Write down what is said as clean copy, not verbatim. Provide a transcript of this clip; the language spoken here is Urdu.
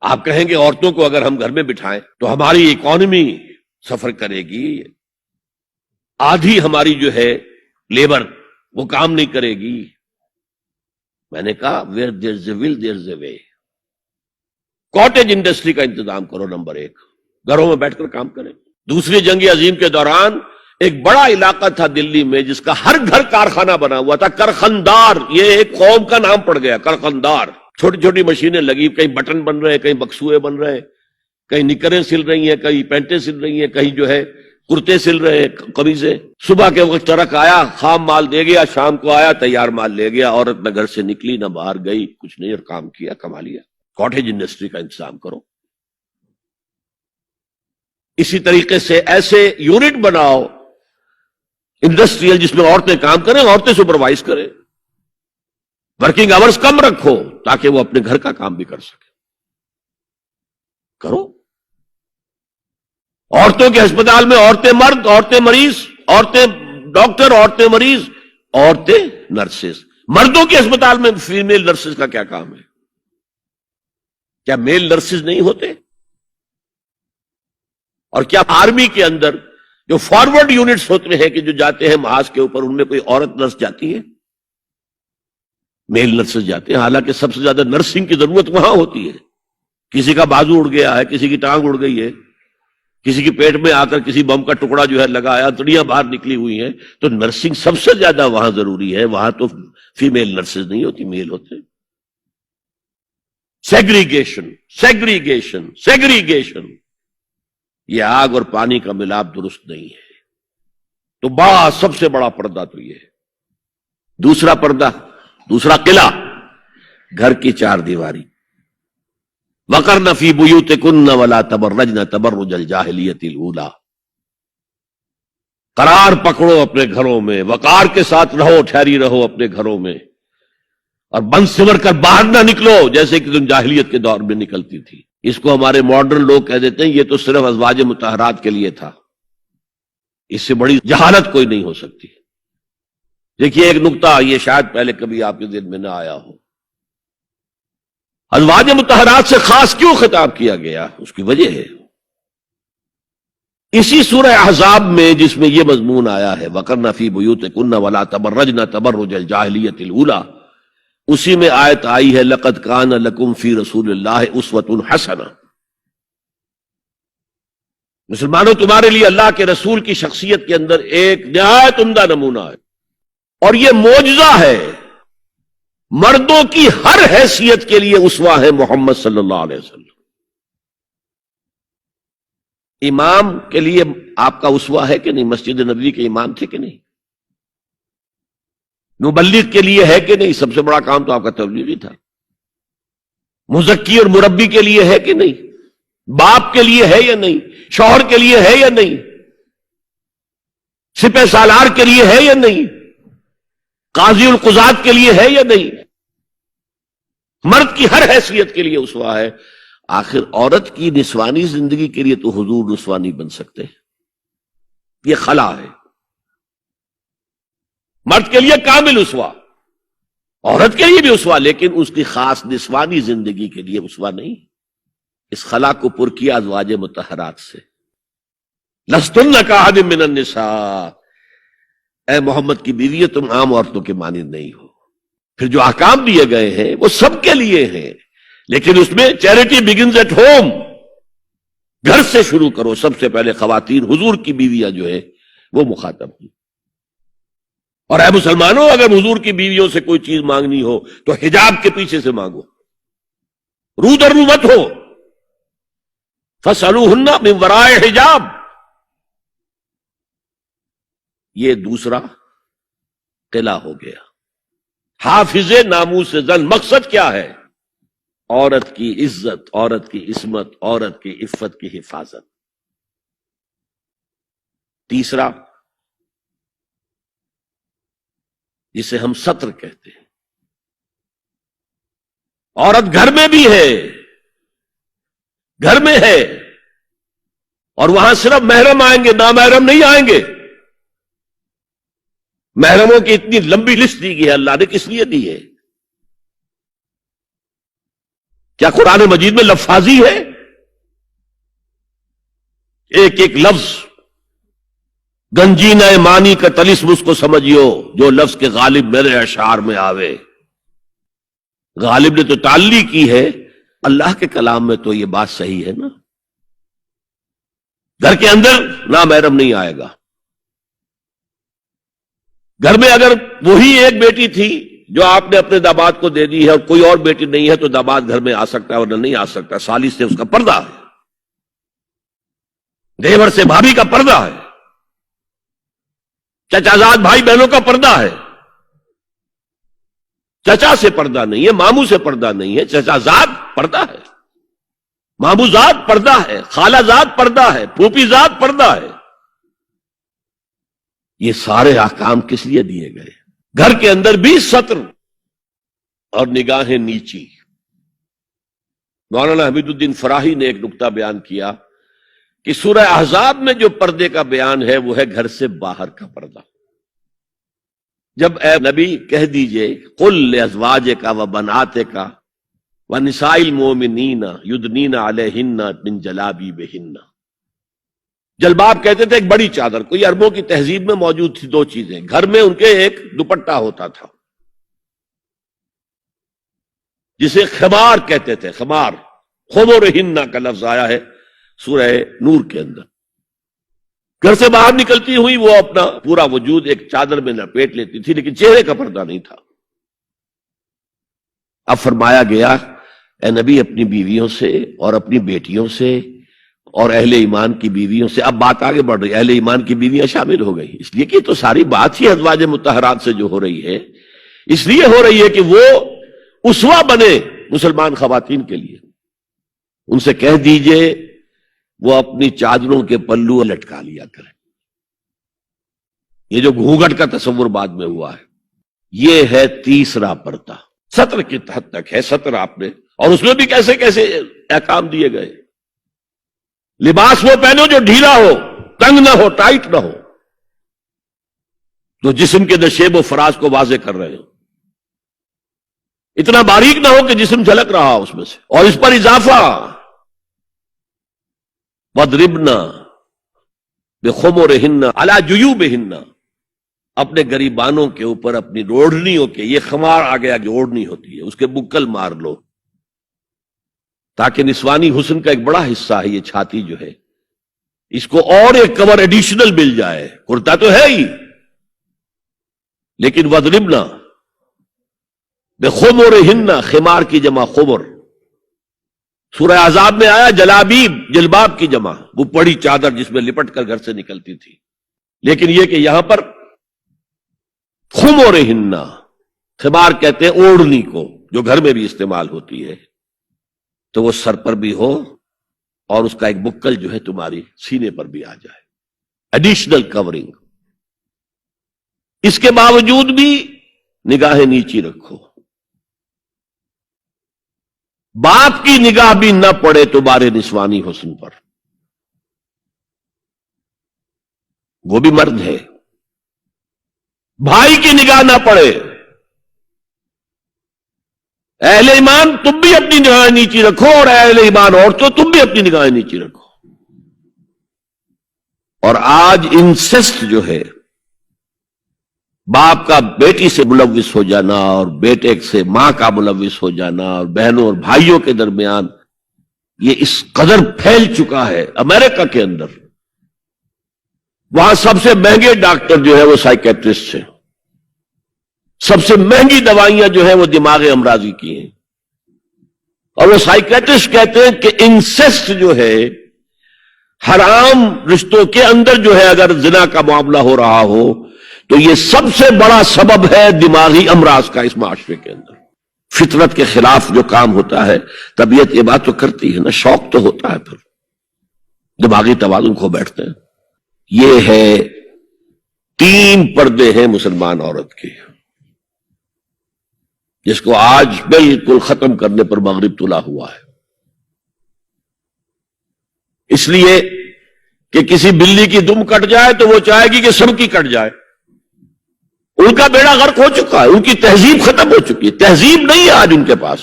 آپ کہیں گے عورتوں کو اگر ہم گھر میں بٹھائیں تو ہماری اکانومی سفر کرے گی، آدھی ہماری جو ہے لیبر وہ کام نہیں کرے گی۔ میں نے کہا where there's a will there's a way۔ Cottage industry کا انتظام کرو، نمبر 1، گھروں میں بیٹھ کر کام کریں۔ دوسری جنگ عظیم کے دوران ایک بڑا علاقہ تھا دلی میں جس کا ہر گھر کارخانہ بنا ہوا تھا، کرخندار، یہ ایک قوم کا نام پڑ گیا، کرخندار۔ چھوٹی چھوٹی مشینیں لگی، کہیں بٹن بن رہے ہیں، کہیں بکسوئے بن رہے ہیں، کہیں نکریں سل رہی ہیں، کہیں پینٹیں سل رہی ہیں، کہیں جو ہے کرتے سل رہے ہیں، قمیضیں۔ صبح کے وقت ٹرک آیا، خام مال دے گیا، شام کو آیا، تیار مال لے گیا۔ عورت نہ گھر سے نکلی نہ باہر گئی، کچھ نہیں، اور کام کیا، کما لیا۔ کاٹیج انڈسٹری کا انتظام کرو۔ اسی طریقے سے ایسے یونٹ بناؤ انڈسٹریل جس میں عورتیں کام کریں، عورتیں سپروائز کریں، ورکنگ آورز کم رکھو تاکہ وہ اپنے گھر کا کام بھی کر سکے۔ کرو۔ عورتوں کے ہسپتال میں عورتیں مرد، عورتیں مریض، عورتیں ڈاکٹر، عورتیں مریض، عورتیں نرسز۔ مردوں کے ہسپتال میں فیمیل نرسز کا کیا کام ہے؟ کیا میل نرسز نہیں ہوتے؟ اور کیا آرمی کے اندر جو فارورڈ یونٹس ہوتے ہیں کہ جو جاتے ہیں محاذ کے اوپر، ان میں کوئی عورت نرس جاتی ہے؟ میل نرسز جاتے ہیں، حالانکہ سب سے زیادہ نرسنگ کی ضرورت وہاں ہوتی ہے۔ کسی کا بازو اڑ گیا ہے، کسی کی ٹانگ اڑ گئی ہے، کسی کے پیٹ میں آ کر کسی بم کا ٹکڑا جو ہے لگایا، تڑیاں باہر نکلی ہوئی ہیں، تو نرسنگ سب سے زیادہ وہاں ضروری ہے۔ وہاں تو فیمیل نرسز نہیں ہوتی، میل ہوتے۔ سیگریگیشن، سیگریگیشن، سیگریگیشن، یہ آگ اور پانی کا ملاپ درست نہیں ہے۔ تو سب سے بڑا پردہ تو یہ ہے۔ دوسرا پردہ، دوسرا قلعہ، گھر کی چار دیواری۔ وَقَرْنَ فِي بُيُوتِكُنَّ وَلَا تَبَرَّجْنَ تَبَرُّجَ الْجَاهِلِيَّةِ الْأُولَىٰ۔ قرار پکڑو اپنے گھروں میں، وقار کے ساتھ رہو، ٹھہری رہو اپنے گھروں میں، اور بند سمر کر باہر نہ نکلو جیسے کہ تم جاہلیت کے دور میں نکلتی تھی۔ اس کو ہمارے ماڈرن لوگ کہہ دیتے ہیں یہ تو صرف ازواج مطہرات کے لیے تھا، اس سے بڑی جہالت کوئی نہیں ہو سکتی۔ دیکھیے ایک نقطہ، یہ شاید پہلے کبھی آپ کے ذہن میں نہ آیا ہو، ازواج مطہرات سے خاص کیوں خطاب کیا گیا؟ اس کی وجہ ہے اسی سورہ احزاب میں جس میں یہ مضمون آیا ہے وَقَرْنَ فِي بُيُوتِكُنَّ وَلَا تَبَرَّجْنَ تَبَرُّجَ الْجَاهِلِيَّةِ الْأُولَىٰ۔ اسی میں آیت آئی ہے لَقَدْ كَانَ لَكُمْ فِي رَسُولِ اللَّهِ أُسْوَةٌ حَسَنَةٌ۔ مسلمانوں تمہارے لیے اللہ کے رسول کی شخصیت کے اندر ایک نہایت عمدہ نمونہ ہے، اور یہ معجزہ ہے۔ مردوں کی ہر حیثیت کے لیے اسوہ ہے محمد صلی اللہ علیہ وسلم۔ امام کے لیے آپ کا اسوہ ہے کہ نہیں؟ مسجد نبوی کے امام تھے کہ نہیں؟ مبلغ کے لیے ہے کہ نہیں؟ سب سے بڑا کام تو آپ کا تبلیغی تھا۔ مزکی اور مربی کے لیے ہے کہ نہیں؟ باپ کے لیے ہے یا نہیں؟ شوہر کے لیے ہے یا نہیں؟ سپہ سالار کے لیے ہے یا نہیں؟ قاضی القضات کے لیے ہے یا نہیں؟ مرد کی ہر حیثیت کے لیے اسوہ ہے۔ آخر عورت کی نسوانی زندگی کے لیے تو حضور رسوا نہیں بن سکتے، یہ خلا ہے۔ مرد کے لیے کامل اسوہ، عورت کے لیے بھی اسوہ، لیکن اس کی خاص نسوانی زندگی کے لیے اسوہ نہیں۔ اس خلا کو پر کیا ازواج مطہرات سے۔ لستن کاحد من النساء، اے محمد کی بیوی تم عام عورتوں کے مانند نہیں ہو۔ پھر جو احکام دیے گئے ہیں وہ سب کے لیے ہیں، لیکن اس میں چیریٹی بگنز ایٹ ہوم، گھر سے شروع کرو۔ سب سے پہلے خواتین، حضور کی بیویاں جو ہے وہ مخاطب ہوئی۔ اور اے مسلمانوں، اگر حضور کی بیویوں سے کوئی چیز مانگنی ہو تو حجاب کے پیچھے سے مانگو، رو در رو مت ہو۔ فَاسْأَلُوهُنَّ مِنْ وَرَاءِ حجاب۔ یہ دوسرا قلعہ ہو گیا، حافظ ناموس زن۔ مقصد کیا ہے؟ عورت کی عزت، عورت کی عصمت، عورت کی عفت کی حفاظت۔ تیسرا جسے ہم ستر کہتے ہیں، عورت گھر میں بھی ہے، گھر میں ہے، اور وہاں صرف محرم آئیں گے، نامحرم نہیں آئیں گے۔ محرموں کی اتنی لمبی لسٹ دی گئی ہے، اللہ نے کس لیے دی ہے؟ کیا قرآن مجید میں لفاظی ہے؟ ایک ایک لفظ گنجینہ معنی کا طلسم اس کو سمجھیو جو لفظ کے غالب میرے اشعار میں آوے. غالب نے تو تعلی کی ہے، اللہ کے کلام میں تو یہ بات صحیح ہے نا. گھر کے اندر نامحرم نہیں آئے گا. گھر میں اگر وہی ایک بیٹی تھی جو آپ نے اپنے داماد کو دے دی ہے اور کوئی اور بیٹی نہیں ہے تو داماد گھر میں آ سکتا ہے ورنہ نہیں آ سکتا. سالی سے اس کا پردہ ہے، دیور سے بھابھی کا پردہ ہے، چچازاد بھائی بہنوں کا پردہ ہے. چچا سے پردہ نہیں ہے، ماموں سے پردہ نہیں ہے، چچازاد پردہ ہے، ماموں زاد پردہ ہے، خالہ زاد پردہ ہے، پھوپھی زاد پردہ ہے. یہ سارے احکام کس لیے دیے گئے؟ گھر کے اندر بھی ستر اور نگاہیں نیچی. مولانا حمید الدین فراہی نے ایک نکتہ بیان کیا کہ سورہ احزاب میں جو پردے کا بیان ہے وہ ہے گھر سے باہر کا پردہ. جب اے نبی کہہ دیجئے قل لازواجک و بناتک و نساء المؤمنین یدنین علیہن من جلابیبہن. جلباب کہتے تھے ایک بڑی چادر. کوئی عربوں کی تہذیب میں موجود تھی دو چیزیں. گھر میں ان کے ایک دوپٹہ ہوتا تھا جسے خمار کہتے تھے. خمار، خمرہن کا لفظ آیا ہے سورہ نور کے اندر. گھر سے باہر نکلتی ہوئی وہ اپنا پورا وجود ایک چادر میں لپیٹ لیتی تھی لیکن چہرے کا پردہ نہیں تھا. اب فرمایا گیا اے نبی اپنی بیویوں سے اور اپنی بیٹیوں سے اور اہل ایمان کی بیویوں سے. اب بات آگے بڑھ رہی ہے، اہل ایمان کی بیویاں شامل ہو گئی. اس لیے کہ تو ساری بات ہی ازواج مطہرات سے جو ہو رہی ہے اس لیے ہو رہی ہے کہ وہ اسوہ بنے مسلمان خواتین کے لیے. ان سے کہہ دیجئے وہ اپنی چادروں کے پلو لٹکا لیا کریں. یہ جو گھونگھٹ کا تصور بعد میں ہوا ہے یہ ہے تیسرا پردہ. ستر کی حد تک ہے ستر آپ نے، اور اس میں بھی کیسے کیسے احکام دیے گئے. لباس وہ پہنو جو ڈھیلا ہو، تنگ نہ ہو، ٹائٹ نہ ہو، جو جسم کے نشیب و فراز کو واضح کر رہے ہو. اتنا باریک نہ ہو کہ جسم جھلک رہا اس میں سے. اور اس پر اضافہ وَضْرِبْنَا بِخُمُرِهِنَّ عَلَى جُيُوبِهِنَّ. اپنے گریبانوں کے اوپر اپنی روڑنیوں کے، یہ خمار آ گیا کہ اوڑھنی ہوتی ہے، اس کے بکل مار لو تاکہ نسوانی حسن کا ایک بڑا حصہ ہے یہ چھاتی جو ہے اس کو اور ایک کور ایڈیشنل مل جائے. کرتا تو ہے ہی لیکن وَضْرِبْنَا بِخُمُرِهِنَّ، خمار کی جمع خمر. سورہ احزاب میں آیا جلابیب، جلباب کی جمع، وہ بڑی چادر جس میں لپٹ کر گھر سے نکلتی تھی. لیکن یہ کہ یہاں پر خمرہن، خمار کہتے ہیں اوڑھنی کو جو گھر میں بھی استعمال ہوتی ہے، تو وہ سر پر بھی ہو اور اس کا ایک بکل جو ہے تمہاری سینے پر بھی آ جائے، ایڈیشنل کورنگ. اس کے باوجود بھی نگاہیں نیچی رکھو. باپ کی نگاہ بھی نہ پڑے تمہارے نسوانی حسن پر، وہ بھی مرد ہے. بھائی کی نگاہ نہ پڑے. اہل ایمان تم بھی اپنی نگاہیں نیچی رکھو اور اہل ایمان عورتوں تم بھی اپنی نگاہیں نیچی رکھو. اور آج انسسٹ جو ہے، باپ کا بیٹی سے ملوث ہو جانا اور بیٹے سے ماں کا ملوث ہو جانا اور بہنوں اور بھائیوں کے درمیان، یہ اس قدر پھیل چکا ہے. امریکہ کے اندر وہاں سب سے مہنگے ڈاکٹر جو ہے وہ سائیکیٹرسٹ ہیں، سب سے مہنگی دوائیاں جو ہیں وہ دماغ امراضی کی ہیں. اور وہ سائیکیٹرسٹ کہتے ہیں کہ انسسٹ جو ہے، حرام رشتوں کے اندر جو ہے اگر زنا کا معاملہ ہو رہا ہو تو یہ سب سے بڑا سبب ہے دماغی امراض کا اس معاشرے کے اندر. فطرت کے خلاف جو کام ہوتا ہے، طبیعت یہ بات تو کرتی ہے نا، شوق تو ہوتا ہے، پھر دماغی توازن کھو بیٹھتے ہیں. یہ ہے 3 پردے ہیں مسلمان عورت کے، جس کو آج بالکل ختم کرنے پر مغرب تلا ہوا ہے. اس لیے کہ کسی بلی کی دم کٹ جائے تو وہ چاہے گی کہ سب کی کٹ جائے. ان کا بیڑا غرق ہو چکا ہے، ان کی تہذیب ختم ہو چکی ہے. تہذیب نہیں ہے آج ان کے پاس.